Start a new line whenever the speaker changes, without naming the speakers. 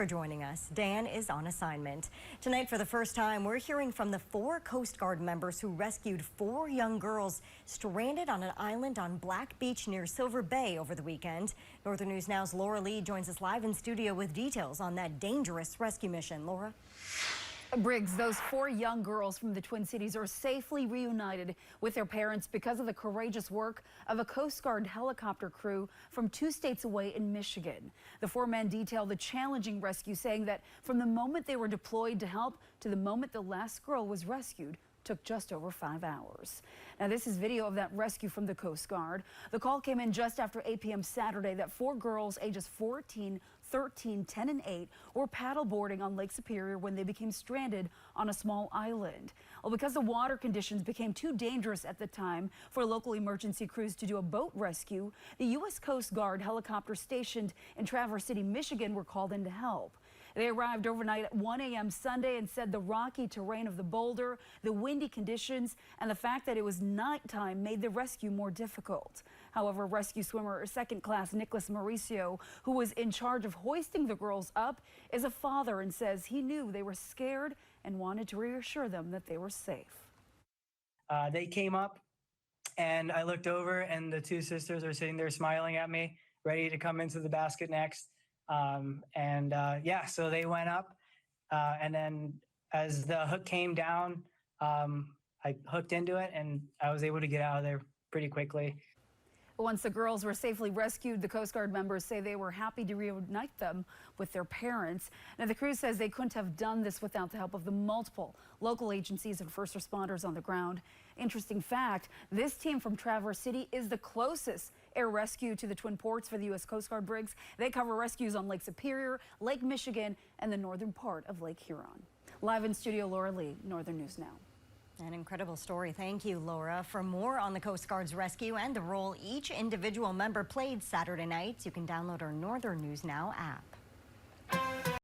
For joining us. Dan is on assignment. Tonight, for the first time, we're hearing from the 4 Coast Guard members who rescued 4 young girls stranded on an island on Black Beach near Silver Bay over the weekend. Northern News Now's Laura Lee joins us live in studio with details on that dangerous rescue mission. Laura?
Briggs, those 4 young girls from the Twin Cities are safely reunited with their parents because of the courageous work of a Coast Guard helicopter crew from 2 states away in Michigan. The 4 men detail the challenging rescue, saying that from the moment they were deployed to help to the moment the last girl was rescued took just over 5 hours. Now, this is video of that rescue from the Coast Guard. The call came in just after 8 p.m. Saturday that 4 girls ages 14, 13, 10, and 8 were paddleboarding on Lake Superior when they became stranded on a small island. Well, because the water conditions became too dangerous at the time for local emergency crews to do a boat rescue, the U.S. Coast Guard helicopters stationed in Traverse City, Michigan were called in to help. They arrived overnight at 1 a.m. Sunday and said the rocky terrain of the boulder, the windy conditions, and the fact that it was nighttime made the rescue more difficult. However, rescue swimmer second class Nicholas Mauricio, who was in charge of hoisting the girls up, is a father and says he knew they were scared and wanted to reassure them that they were safe.
They came up and I looked over and the 2 sisters are sitting there smiling at me, ready to come into the basket next. Yeah, so they went up and then as the hook came down, I hooked into it and I was able to get out of there pretty quickly.
Once the girls were safely rescued, the Coast Guard members say they were happy to reunite them with their parents. Now, the crew says they couldn't have done this without the help of the multiple local agencies and first responders on the ground. Interesting fact, this team from Traverse City is the closest air rescue to the Twin Ports for the U.S. Coast Guard. Briggs. They cover rescues on Lake Superior, Lake Michigan, and the northern part of Lake Huron. Live in studio, Laura Lee, Northern News Now.
An incredible story. Thank you, Laura. For more on the Coast Guard's rescue and the role each individual member played Saturday nights, you can download our Northern News Now app.